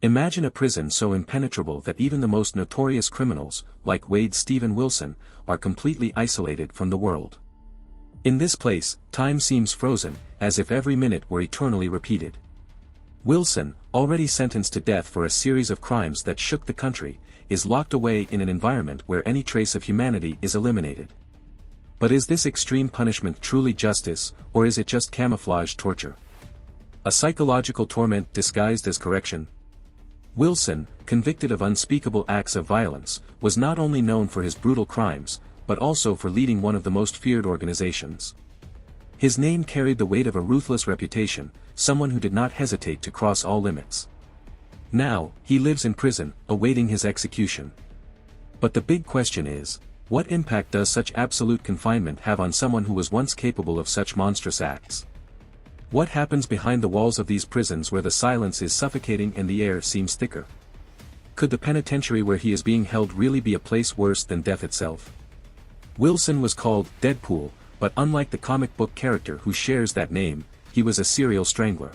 Imagine a prison so impenetrable that even the most notorious criminals, like Wade Stephen Wilson, are completely isolated from the world. In this place, time seems frozen, as if every minute were eternally repeated. Wilson, already sentenced to death for a series of crimes that shook the country, is locked away in an environment where any trace of humanity is eliminated. But is this extreme punishment truly justice, or is it just camouflage torture? A psychological torment disguised as correction? Wilson, convicted of unspeakable acts of violence, was not only known for his brutal crimes, but also for leading one of the most feared organizations. His name carried the weight of a ruthless reputation, someone who did not hesitate to cross all limits. Now, he lives in prison, awaiting his execution. But the big question is, what impact does such absolute confinement have on someone who was once capable of such monstrous acts? What happens behind the walls of these prisons where the silence is suffocating and the air seems thicker? Could the penitentiary where he is being held really be a place worse than death itself? Wilson was called Deadpool, but unlike the comic book character who shares that name, he was a serial strangler.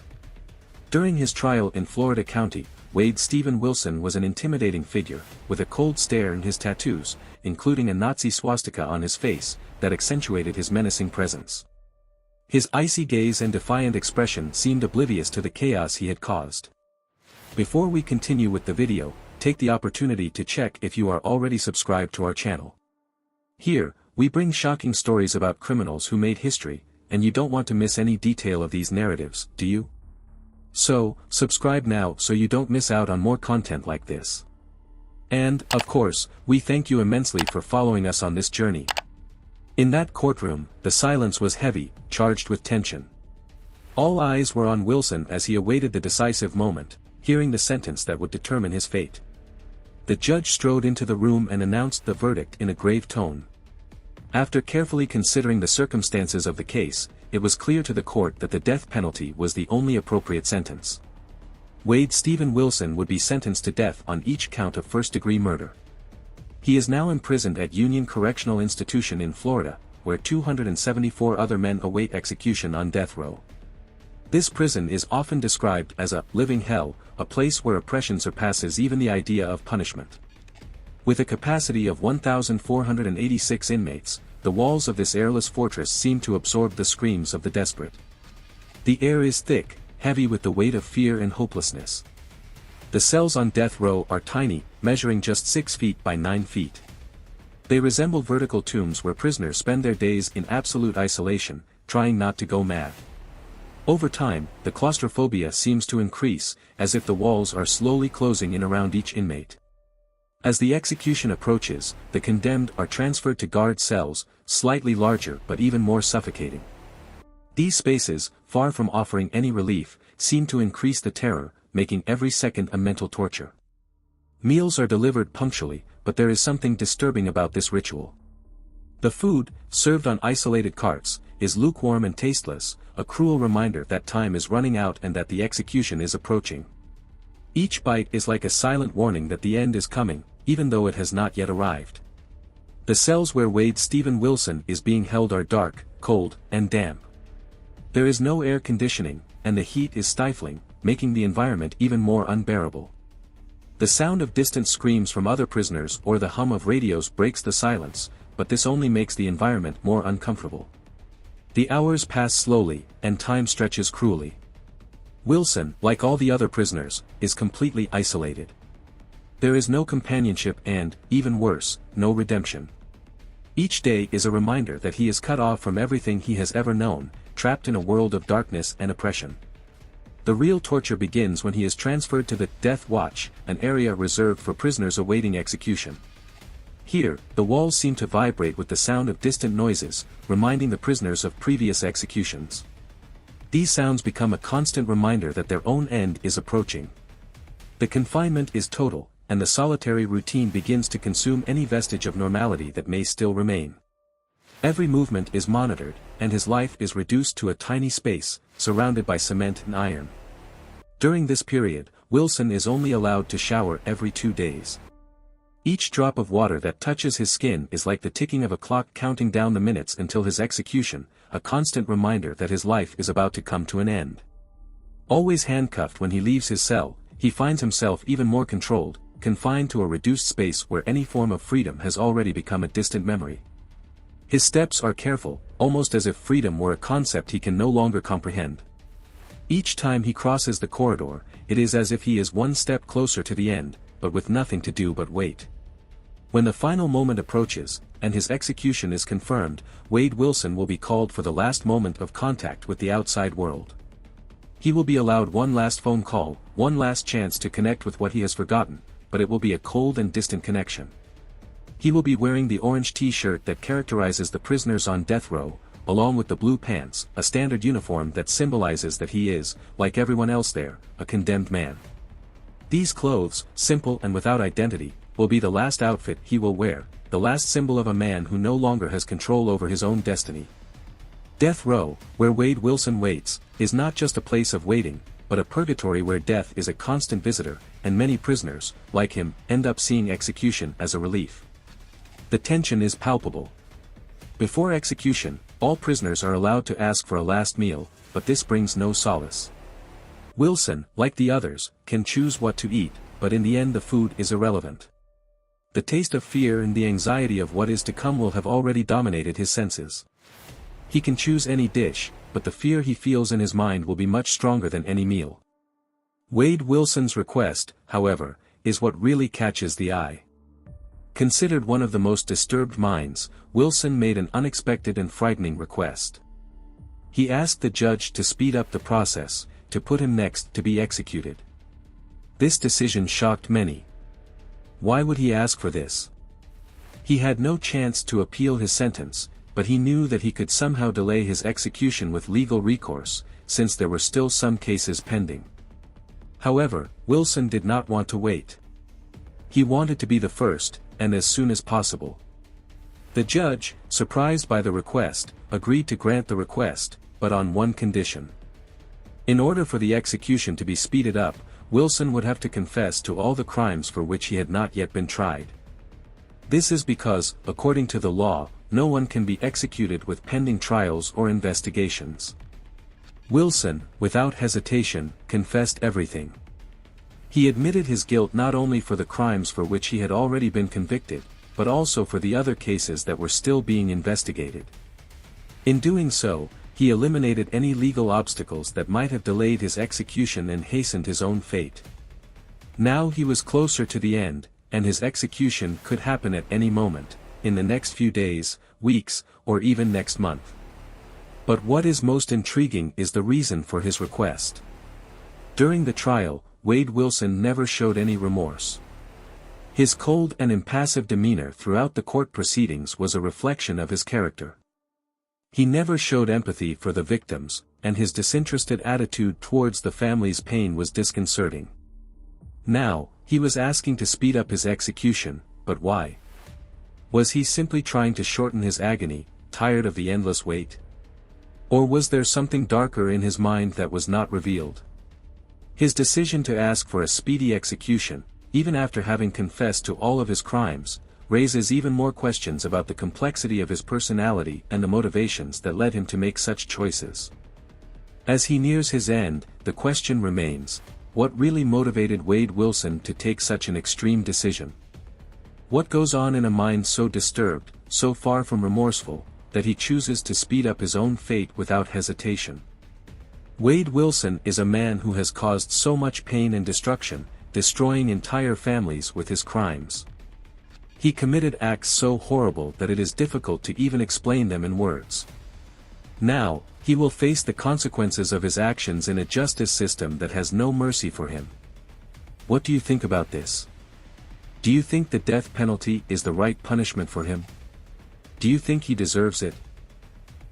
During his trial in Florida County, Wade Stephen Wilson was an intimidating figure, with a cold stare and his tattoos, including a Nazi swastika on his face, that accentuated his menacing presence. His icy gaze and defiant expression seemed oblivious to the chaos he had caused. Before we continue with the video, take the opportunity to check if you are already subscribed to our channel. Here, we bring shocking stories about criminals who made history, and you don't want to miss any detail of these narratives, do you? So, subscribe now so you don't miss out on more content like this. And, of course, we thank you immensely for following us on this journey. In that courtroom, the silence was heavy, charged with tension. All eyes were on Wilson as he awaited the decisive moment, hearing the sentence that would determine his fate. The judge strode into the room and announced the verdict in a grave tone. After carefully considering the circumstances of the case, it was clear to the court that the death penalty was the only appropriate sentence. Wade Stephen Wilson would be sentenced to death on each count of first-degree murder. He is now imprisoned at Union Correctional Institution in Florida, where 274 other men await execution on death row. This prison is often described as a living hell, a place where oppression surpasses even the idea of punishment. With a capacity of 1,486 inmates, the walls of this airless fortress seem to absorb the screams of the desperate. The air is thick, heavy with the weight of fear and hopelessness. The cells on death row are tiny, measuring just 6 feet by 9 feet. They resemble vertical tombs where prisoners spend their days in absolute isolation, trying not to go mad. Over time, the claustrophobia seems to increase, as if the walls are slowly closing in around each inmate. As the execution approaches, the condemned are transferred to guard cells, slightly larger but even more suffocating. These spaces, far from offering any relief, seem to increase the terror, making every second a mental torture. Meals are delivered punctually, but there is something disturbing about this ritual. The food, served on isolated carts, is lukewarm and tasteless, a cruel reminder that time is running out and that the execution is approaching. Each bite is like a silent warning that the end is coming, even though it has not yet arrived. The cells where Wade Stephen Wilson is being held are dark, cold, and damp. There is no air conditioning, and the heat is stifling, making the environment even more unbearable. The sound of distant screams from other prisoners or the hum of radios breaks the silence, but this only makes the environment more uncomfortable. The hours pass slowly, and time stretches cruelly. Wilson, like all the other prisoners, is completely isolated. There is no companionship and, even worse, no redemption. Each day is a reminder that he is cut off from everything he has ever known, trapped in a world of darkness and oppression. The real torture begins when he is transferred to the Death Watch, an area reserved for prisoners awaiting execution. Here, the walls seem to vibrate with the sound of distant noises, reminding the prisoners of previous executions. These sounds become a constant reminder that their own end is approaching. The confinement is total, and the solitary routine begins to consume any vestige of normality that may still remain. Every movement is monitored, and his life is reduced to a tiny space, surrounded by cement and iron. During this period, Wilson is only allowed to shower every 2 days. Each drop of water that touches his skin is like the ticking of a clock counting down the minutes until his execution, a constant reminder that his life is about to come to an end. Always handcuffed when he leaves his cell, he finds himself even more controlled, confined to a reduced space where any form of freedom has already become a distant memory. His steps are careful, almost as if freedom were a concept he can no longer comprehend. Each time he crosses the corridor, it is as if he is one step closer to the end, but with nothing to do but wait. When the final moment approaches, and his execution is confirmed, Wade Wilson will be called for the last moment of contact with the outside world. He will be allowed one last phone call, one last chance to connect with what he has forgotten, but it will be a cold and distant connection. He will be wearing the orange t-shirt that characterizes the prisoners on death row, along with the blue pants, a standard uniform that symbolizes that he is, like everyone else there, a condemned man. These clothes, simple and without identity, will be the last outfit he will wear, the last symbol of a man who no longer has control over his own destiny. Death row, where Wade Wilson waits, is not just a place of waiting, but a purgatory where death is a constant visitor, and many prisoners, like him, end up seeing execution as a relief. The tension is palpable. Before execution, all prisoners are allowed to ask for a last meal, but this brings no solace. Wilson, like the others, can choose what to eat, but in the end the food is irrelevant. The taste of fear and the anxiety of what is to come will have already dominated his senses. He can choose any dish, but the fear he feels in his mind will be much stronger than any meal. Wade Wilson's request, however, is what really catches the eye. Considered one of the most disturbed minds, Wilson made an unexpected and frightening request. He asked the judge to speed up the process, to put him next to be executed. This decision shocked many. Why would he ask for this? He had no chance to appeal his sentence, but he knew that he could somehow delay his execution with legal recourse, since there were still some cases pending. However, Wilson did not want to wait. He wanted to be the first, and as soon as possible. The judge, surprised by the request, agreed to grant the request, but on one condition. In order for the execution to be speeded up, Wilson would have to confess to all the crimes for which he had not yet been tried. This is because, according to the law, no one can be executed with pending trials or investigations. Wilson, without hesitation, confessed everything. He admitted his guilt not only for the crimes for which he had already been convicted, but also for the other cases that were still being investigated. In doing so, he eliminated any legal obstacles that might have delayed his execution and hastened his own fate. Now he was closer to the end, and his execution could happen at any moment, in the next few days, weeks, or even next month. But what is most intriguing is the reason for his request. During the trial, Wade Wilson never showed any remorse. His cold and impassive demeanor throughout the court proceedings was a reflection of his character. He never showed empathy for the victims, and his disinterested attitude towards the family's pain was disconcerting. Now, he was asking to speed up his execution, but why? Was he simply trying to shorten his agony, tired of the endless wait? Or was there something darker in his mind that was not revealed? His decision to ask for a speedy execution, even after having confessed to all of his crimes, raises even more questions about the complexity of his personality and the motivations that led him to make such choices. As he nears his end, the question remains, what really motivated Wade Wilson to take such an extreme decision? What goes on in a mind so disturbed, so far from remorseful, that he chooses to speed up his own fate without hesitation? Wade Wilson is a man who has caused so much pain and destruction, destroying entire families with his crimes. He committed acts so horrible that it is difficult to even explain them in words. Now, he will face the consequences of his actions in a justice system that has no mercy for him. What do you think about this? Do you think the death penalty is the right punishment for him? Do you think he deserves it?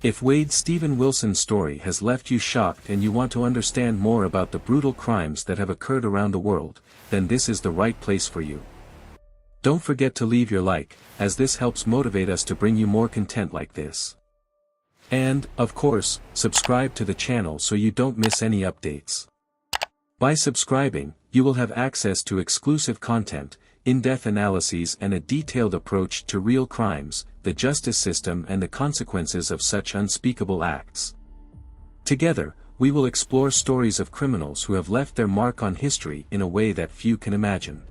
If Wade Stephen Wilson's story has left you shocked and you want to understand more about the brutal crimes that have occurred around the world, then this is the right place for you. Don't forget to leave your like, as this helps motivate us to bring you more content like this. And, of course, subscribe to the channel so you don't miss any updates. By subscribing, you will have access to exclusive content, in-depth analyses and a detailed approach to real crimes, the justice system and the consequences of such unspeakable acts. Together, We will explore stories of criminals who have left their mark on history in a way that few can imagine.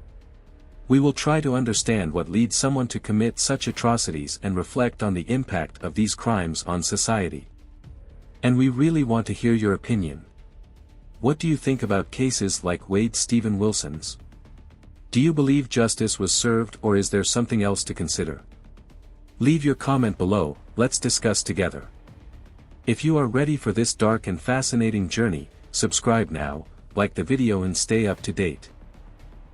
We will try to understand what leads someone to commit such atrocities and reflect on the impact of these crimes on society. And we really want to hear your opinion. What do you think about cases like Wade Stephen Wilson's? Do you believe justice was served, or is there something else to consider? Leave your comment below, let's discuss together. If you are ready for this dark and fascinating journey, subscribe now, like the video and stay up to date.